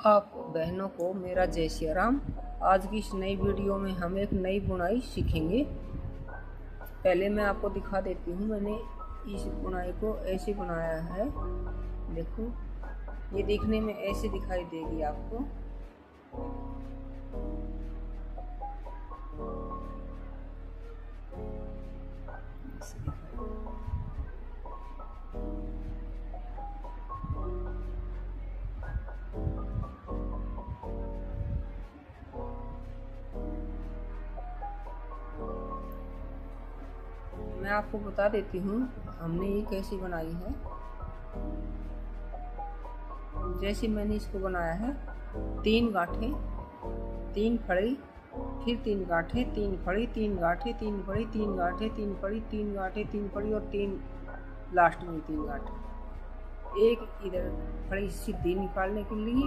आप बहनों को मेरा जय श्री राम। आज की इस नई वीडियो में हम एक नई बुनाई सीखेंगे। पहले मैं आपको दिखा देती हूँ। मैंने इस बुनाई को ऐसे बनाया है। देखो, ये देखने में ऐसे दिखाई देगी आपको। मैं आपको बता देती हूँ हमने ये कैसी बनाई है। जैसे मैंने इसको बनाया है, 3 गांठें, 3 फड़ी, फिर 3 गांठें, 3 फड़ी, 3 गांठें, 3 फड़ी, 3 गांठें, 3 फड़ी, 3 गांठें, 3 फड़ी और 3 लास्ट में 3 गांठें। एक इधर फड़ी सीधी निकालने के लिए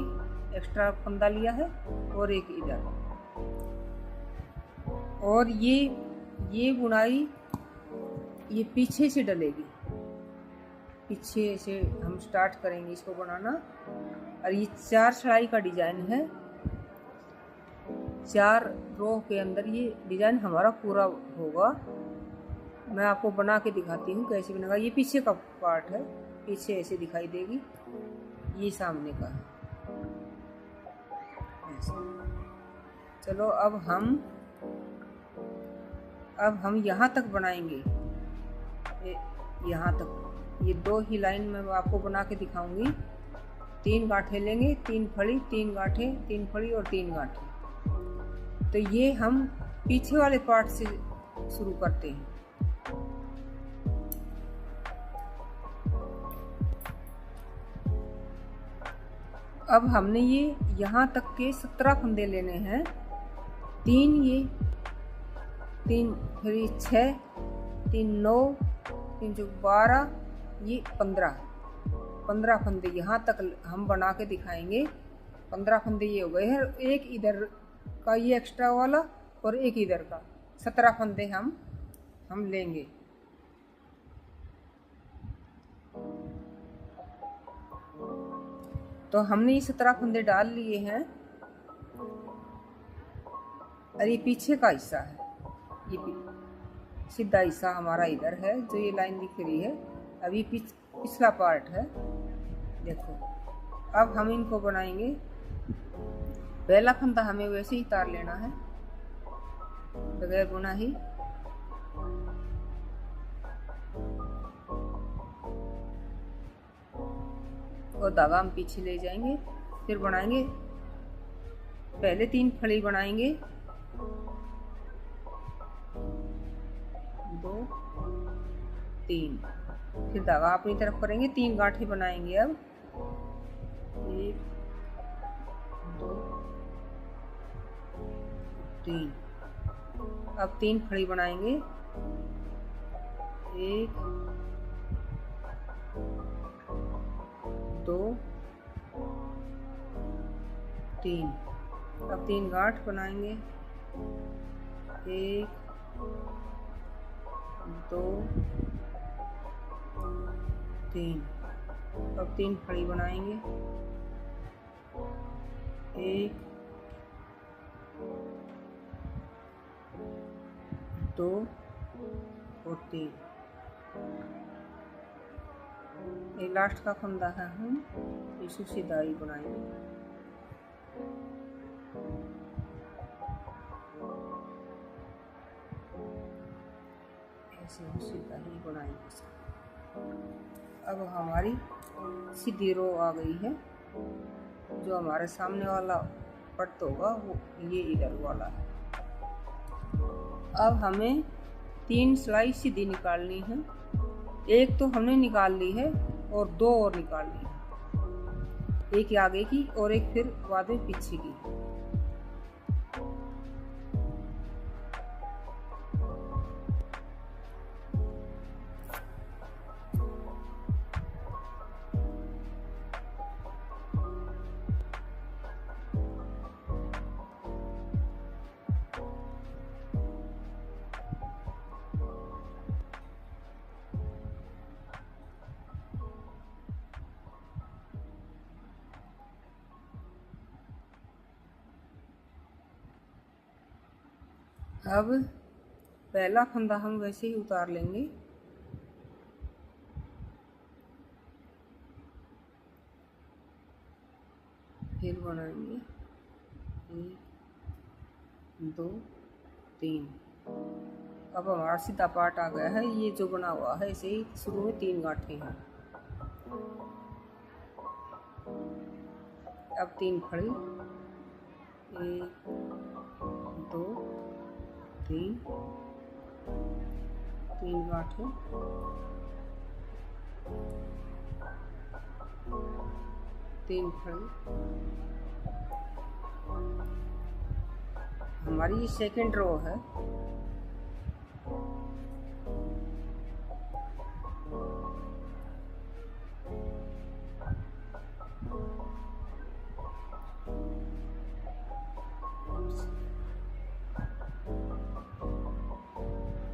एक्स्ट्रा फंदा लिया है और एक इधर। और ये बुनाई ये पीछे से डलेगी। पीछे से हम स्टार्ट करेंगे इसको बनाना। और ये 4 सिलाई का डिजाइन है। 4 रो के अंदर ये डिजाइन हमारा पूरा होगा। मैं आपको बना के दिखाती हूँ कैसे बनेगा। ये पीछे का पार्ट है, पीछे ऐसे दिखाई देगी, ये सामने का है ऐसे। चलो अब हम यहाँ तक बनाएंगे। यहाँ तक ये 2 ही लाइन में आपको बना के दिखाऊंगी। 3 गांठें लेंगे, 3 फड़ी, 3 गांठें, 3 फड़ी और 3 गांठें। तो ये हम पीछे वाले पार्ट से शुरू करते हैं। अब हमने ये यहाँ तक के 17 फंदे लेने हैं। 3 ये 3 फिर 6, 3 9, 3 12, ये 15 फंदे यहाँ तक हम बना के दिखाएंगे। 15 फंदे ये हो गए हैं। एक इधर का ये एक्स्ट्रा वाला और एक इधर का 17 फंदे हम लेंगे। तो हमने ये 17 फंदे डाल लिए हैं। और ये पीछे का हिस्सा है, ये सीधा हिस्सा हमारा इधर है जो ये लाइन दिख रही है। अभी पिछला पार्ट है। देखो, अब हम इनको बनाएंगे। पहला फंदा हमें वैसे ही तार लेना है बगैर बुना ही। और धागा हम पीछे ले जाएंगे। फिर बनाएंगे, पहले 3 फली बनाएंगे, 2 3, फिर धागा अपनी तरफ करेंगे। 3 गांठें बनाएंगे। अब 1 2 3। अब 3 फड़ी बनाएंगे, 1 2 3। अब 3 गांठ बनाएंगे, 1 2 3। अब 3 फड़ी बनाएंगे, 1 2 और 3। ये लास्ट का फंदा है, हम इसी सीधा ही बनाएंगे। ऐसे सीधा ही बनाएंगे। अब हमारी सीधी रो आ गई है। जो हमारे सामने वाला पट्ट होगा वो ये इधर वाला है। अब हमें 3 सिलाई सीधी निकालनी है। एक तो हमने निकाल ली है और 2 और निकालनी है। एक आगे की और एक फिर बाद में पीछे की। अब पहला फंदा हम वैसे ही उतार लेंगे। फिर बनाएंगे 1 2 3। अब हमारा सीधा पार्ट आ गया है। ये जो बना हुआ है ऐसे ही शुरू में 3 गांठें हैं। अब 3 खड़ी, 1 2 3, 3 गांठें, 3 खड़ी। हमारी ये सेकंड रो है।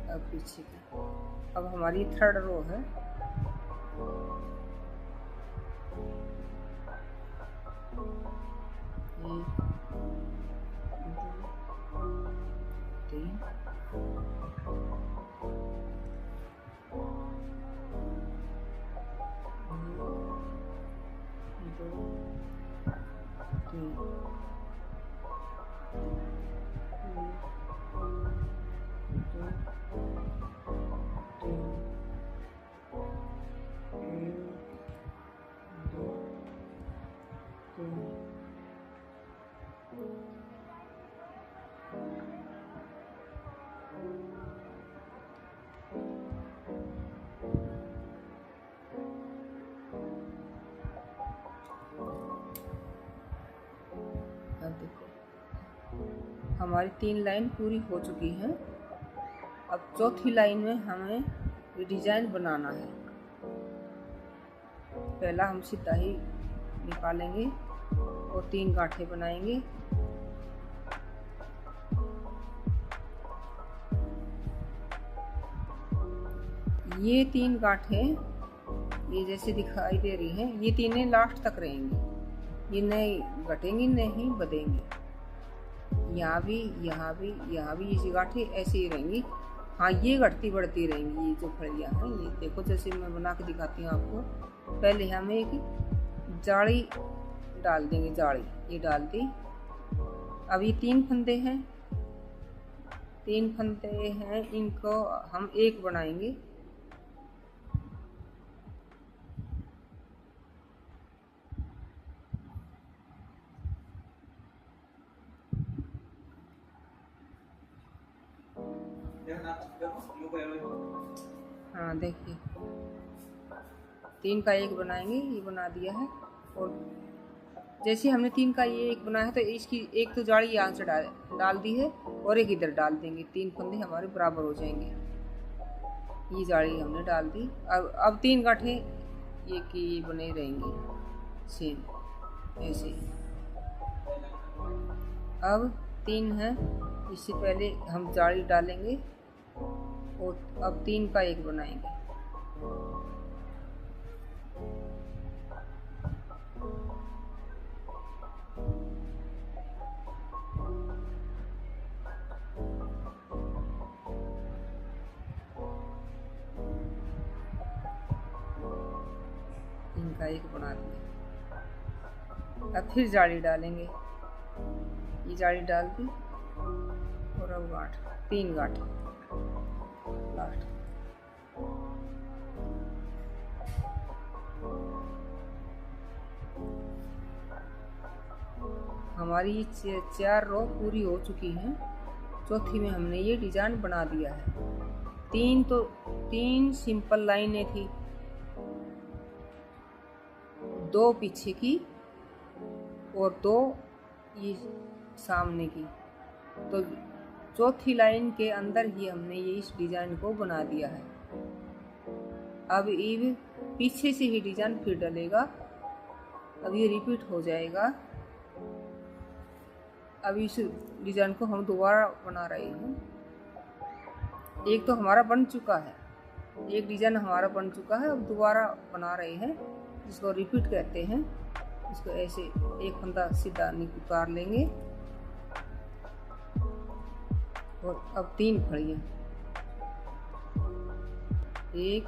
अब पीछे की, अब हमारी थर्ड रो है। देखो हमारी 3 लाइन पूरी हो चुकी है। अब चौथी लाइन में हमें ये डिजाइन बनाना है। पहला हम सीधा ही निकालेंगे और 3 गांठें बनाएंगे। ये 3 गांठें ये जैसे दिखाई दे रही हैं, ये तीनों लास्ट तक रहेंगी। ये नहीं घटेंगी, नहीं बढ़ेंगी। यहाँ भी, यहाँ भी, यहाँ भी ये गांठें ऐसे ही रहेंगी। हाँ, ये घटती बढ़ती रहेंगी। ये जो फड़ियाँ हैं ये देखो, जैसे मैं बना के दिखाती हूँ आपको। पहले हम एक जाली डाल देंगे, जाली ये डाल दी। अब ये 3 फंदे हैं, 3 फंदे हैं, इनको हम एक बनाएंगे। हाँ देखिए, 3 का एक बनाएंगे, ये बना दिया है। और जैसे हमने 3 का ये एक बनाया है तो इसकी एक तो जाली यहाँ से डाल दी है और एक इधर डाल देंगे। 3 फंदे हमारे बराबर हो जाएंगे। ये जाली हमने डाल दी। अब 3 गांठें ये की बने रहेंगी सेम ऐसे। अब 3 है, इससे पहले हम जाली डालेंगे और अब 3 का एक बनाएंगे। इनका एक बना दिया। अब फिर जाली डालेंगे, ये जाली डाल दी और अब गांठ, 3 गांठ लास्ट। हमारी ये 4 रो पूरी हो चुकी हैं। चौथी में हमने ये डिजाइन बना दिया है। 3 सिंपल लाइनें थी, 2 पीछे की और 2 ये सामने की। तो चौथी लाइन के अंदर ही हमने ये इस डिजाइन को बना दिया है। अब ये पीछे से ही डिजाइन फिर डलेगा। अब ये रिपीट हो जाएगा। अब इस डिजाइन को हम दोबारा बना रहे हैं। एक तो हमारा बन चुका है, एक डिजाइन हमारा बन चुका है, अब दोबारा बना रहे हैं, जिसको रिपीट कहते हैं। इसको ऐसे एक फंदा सीधा उतार लेंगे और अब 3 फड़ियाँ, 1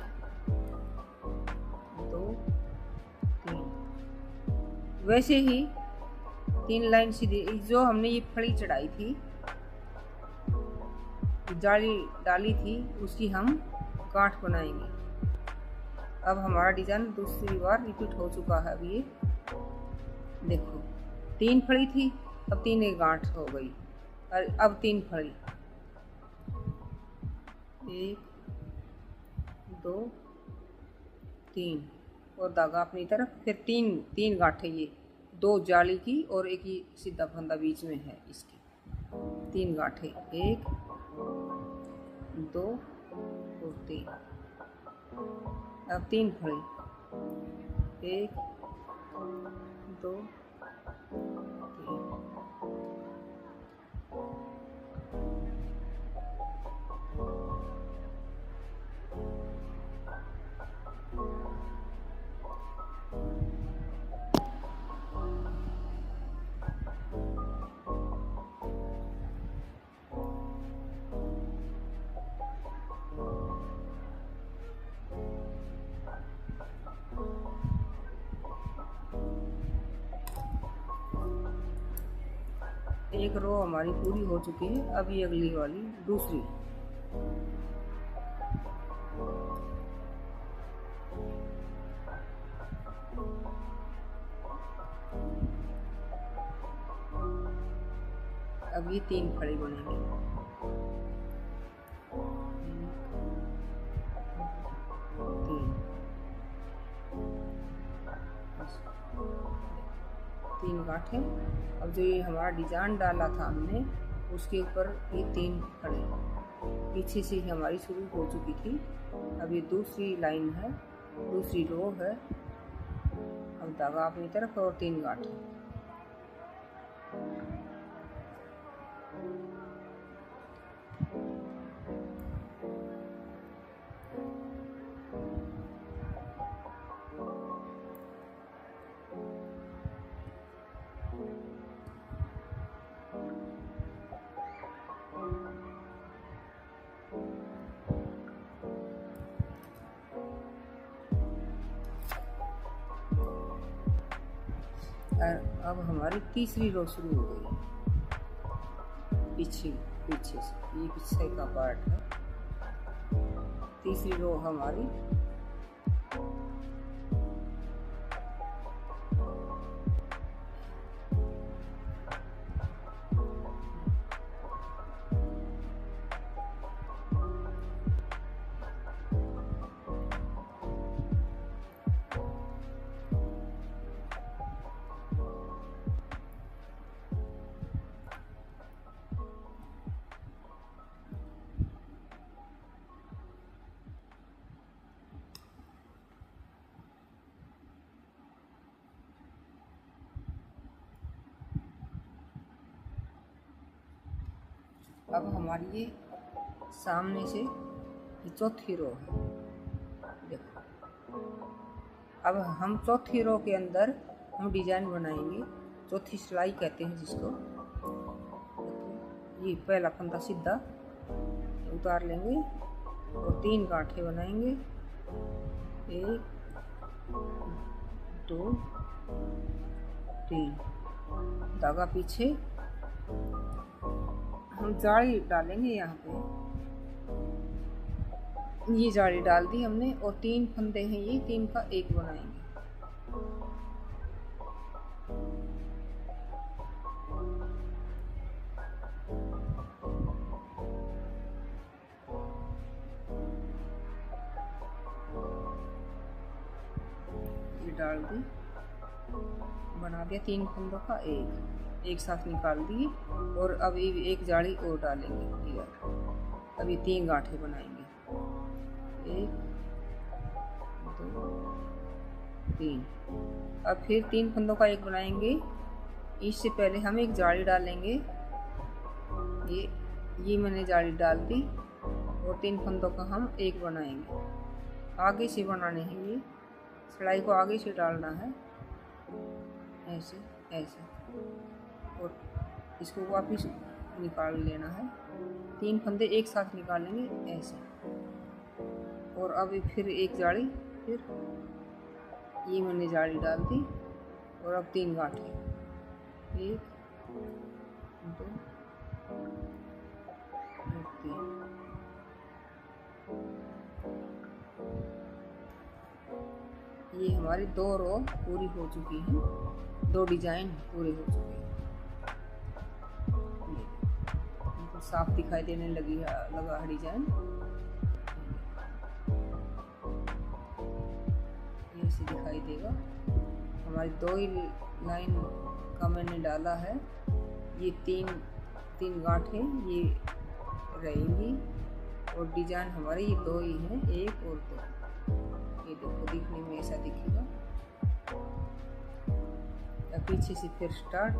2 3। वैसे ही 3 लाइन सीधी, जो हमने ये फड़ी चढ़ाई थी, जाली डाली थी, उसकी हम गांठ बनाएंगे। अब हमारा डिजाइन दूसरी बार रिपीट हो चुका है। अब ये देखो 3 फड़ी थी, अब 3 एक गांठ हो गई, और अब 3 फड़ी, 1 2 3, और धागा अपनी तरफ, फिर 3 गांठें, ये 2 जाली की और एक ही सीधा फंदा बीच में है इसकी, 3 गांठें, 1 2 और 3। अब 3 फड़ी, 1 2 3। एक रो हमारी पूरी हो चुकी है। अब ये अगली वाली दूसरी, अब ये 3 फड़ी बनेंगे, 3 गांठें। अब जो ये हमारा डिजाइन डाला था हमने, उसके ऊपर ये 3 फड़े पीछे से ही हमारी शुरू हो चुकी थी। अब ये दूसरी लाइन है, दूसरी रो है। अब धागा अपनी तरफ और 3 गांठें। अब हमारी तीसरी रो शुरू हो गई, पीछे से, ये पीछे का पार्ट है। तीसरी रो हमारी अब हमारी ये सामने से ये चौथी रो है। देखो अब हम चौथी रो के अंदर हम डिजाइन बनाएंगे, चौथी सिलाई कहते हैं जिसको। ये पहला फंदा सीधा उतार लेंगे और 3 गांठें बनाएंगे, 1 2 3। धागा पीछे, हम जाली डालेंगे यहाँ पे, ये जाली डाल दी हमने, और 3 फंदे हैं, ये 3 का 1 बनाएंगे। ये डाल दी, बना दिया 3 फंदों का 1 साथ निकाल दिए, और अब एक जाली और डालेंगे इधर। अब ये 3 गांठें बनाएंगे, 1 2 3। अब फिर 3 फंदों का 1 बनाएंगे। इससे पहले हम एक जाली डालेंगे, ये मैंने जाली डाल दी, और 3 फंदों का हम 1 बनाएंगे। आगे से बनाने हैं, ये सिलाई को आगे से डालना है, ऐसे ऐसे, और इसको वापिस निकाल लेना है। 3 फंदे एक साथ निकालेंगे ऐसे। और अब फिर एक जाली, फिर ये मैंने जाली डाल दी और अब 3 गांठें, 1 2 3। ये हमारी 2 रो पूरी हो चुकी हैं, 2 डिजाइन पूरे हो चुके हैं। तो साफ दिखाई देने लगा है डिजाइन। ये ऐसे दिखाई देगा। हमारी 2 ही लाइन का मैंने डाला है। ये 3 गांठें ये रहेंगी और डिजाइन हमारे ये 2 ही हैं, 1 और 2। ये देखो दिखने में ऐसा दिखेगा। अब पीछे से फिर स्टार्ट,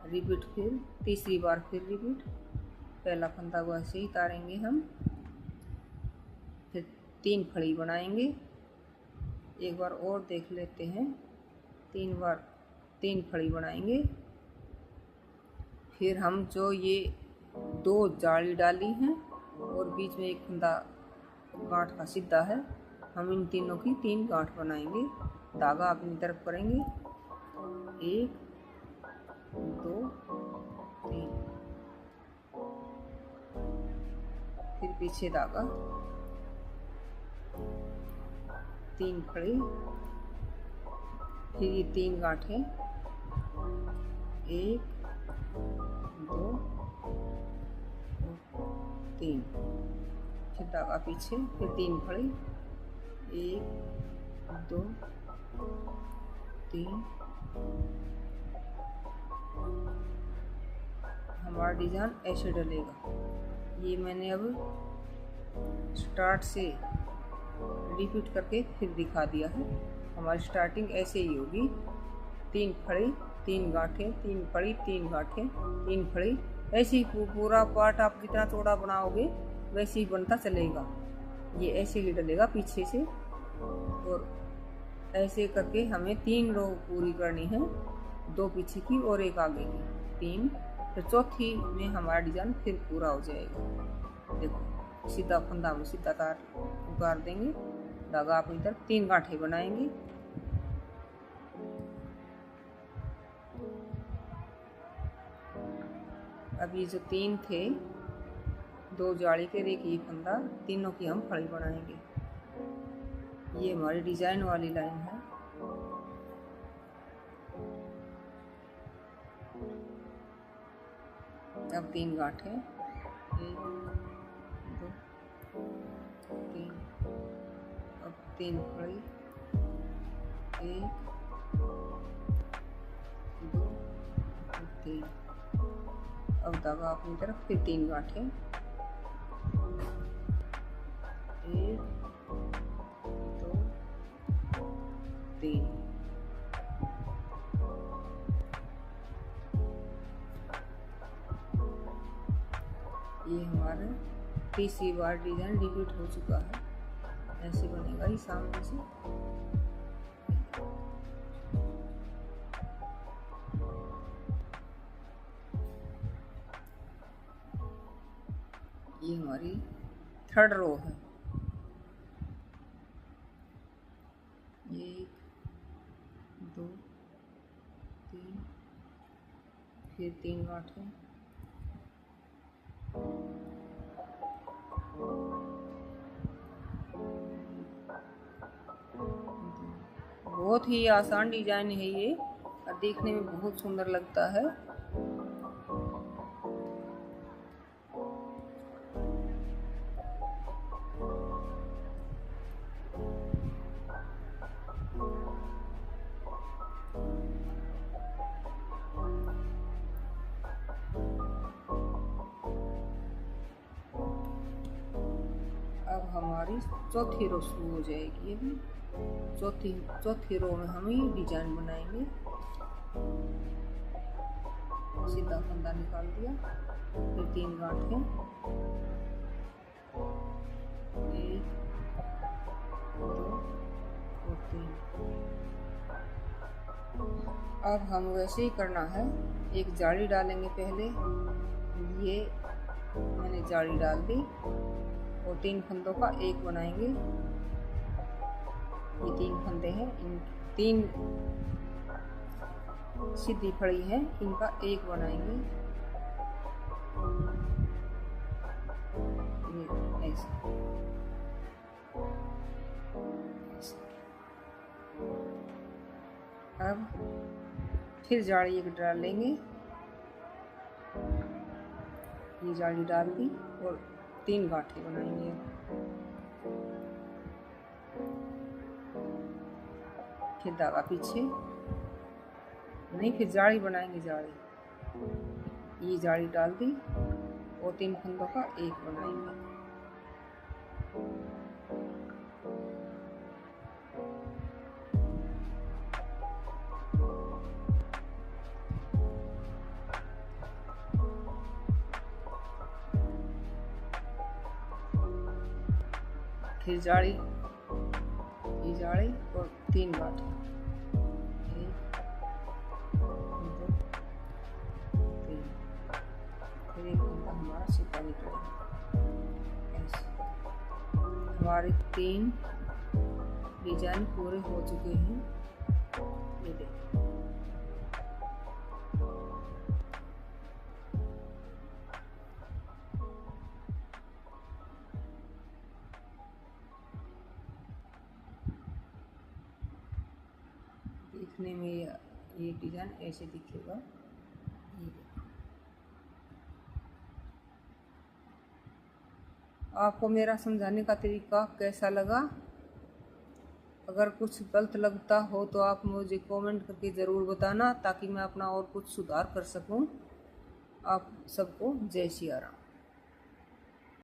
रिपीट, फिर तीसरी बार फिर रिपीट। पहला फंदा वैसे ही उतारेंगे हम, फिर 3 फड़ी बनाएंगे। एक बार और देख लेते हैं। 3 फड़ी बनाएंगे। फिर हम जो ये 2 जाली डाली हैं और बीच में एक फंदा गांठ का सीधा है, हम इन तीनों की 3 गांठ बनाएंगे। धागा अपनी तरफ करेंगे, 1 2 3। फिर पीछे धागा, 3 फड़ी, फिर ये 3 गांठें, 1 2 3। फिर धागा पीछे, फिर 3 फड़ी, 1 2 3। हमारा डिजाइन ऐसे डलेगा। ये मैंने अब स्टार्ट से रिपीट करके फिर दिखा दिया है। हमारी स्टार्टिंग ऐसे ही होगी। 3 फड़ी, 3 गांठें, 3 फड़ी, 3 गांठें, 3 फड़ी। ऐसे ही पूरा पार्ट आप जितना चौड़ा बनाओगे वैसे ही बनता चलेगा। ये ऐसे ही डलेगा पीछे से। और ऐसे करके हमें 3 रो पूरी करनी है, 2 पीछे की और 1 आगे की, 3। फिर चौथी में हमारा डिजाइन फिर पूरा हो जाएगा। देखो सीधा फंदा में सीधा तार उतार देंगे, धागा अपनी तरफ, 3 गांठें बनाएंगे। अभी जो 3 थे, 2 जाली के, एक ही फंदा, तीनों की हम फड़ी बनाएंगे। ये हमारी डिजाइन वाली लाइन है। अब 3 गांठें, 1 2 3। अब 3 फड़ी, 1 2 3। अब धागा अपनी तरफ, फिर 3 गांठें, 1 2 3। ये हमारा तीसरी बार डिजाइन रिपीट हो चुका है। ऐसे बनेगा ही सामने से। ये हमारी 3rd रो है। 1 2 3, फिर 3 गांठें, बहुत ही आसान डिजाइन है ये और देखने में बहुत सुंदर लगता है। अब हमारी चौथी रो शुरू हो जाएगी। अभी चौथी रो में हम ये डिजाइन बनाएंगे। सीधा फंदा निकाल दिया, फिर 3 गांठें, 1 2 और 3। अब हम वैसे ही करना है, एक जाली डालेंगे पहले। ये मैंने जाली डाल दी और 3 फंदों का एक बनाएंगे। ये 3 फंदे हैं, इन 3 सीधी फड़ी है, इनका एक बनाएंगे। ये ऐसे अब फिर जाली एक डाल लेंगे। ये जाली डाल दी और 3 गांठें बनाएंगे। फिर धागा पीछे नहीं, फिर जाली बनाएंगे। जाली, ये जाली डाल दी और 3 फंदों का एक बनाएंगे। फिर जाली, ये जाली और 3 गांठें, 1 2 3। फिर एक फंदा हमारा सीधा निकलेगा। ऐसे हमारे 3 डिजाइन पूरे हो चुके हैं। ये देखिए, देखने में ये डिजाइन ऐसे दिखेगा। ये देखो, आपको मेरा समझाने का तरीका कैसा लगा? अगर कुछ गलत लगता हो तो आप मुझे कमेंट करके ज़रूर बताना, ताकि मैं अपना और कुछ सुधार कर सकूं। आप सबको जय सिया राम।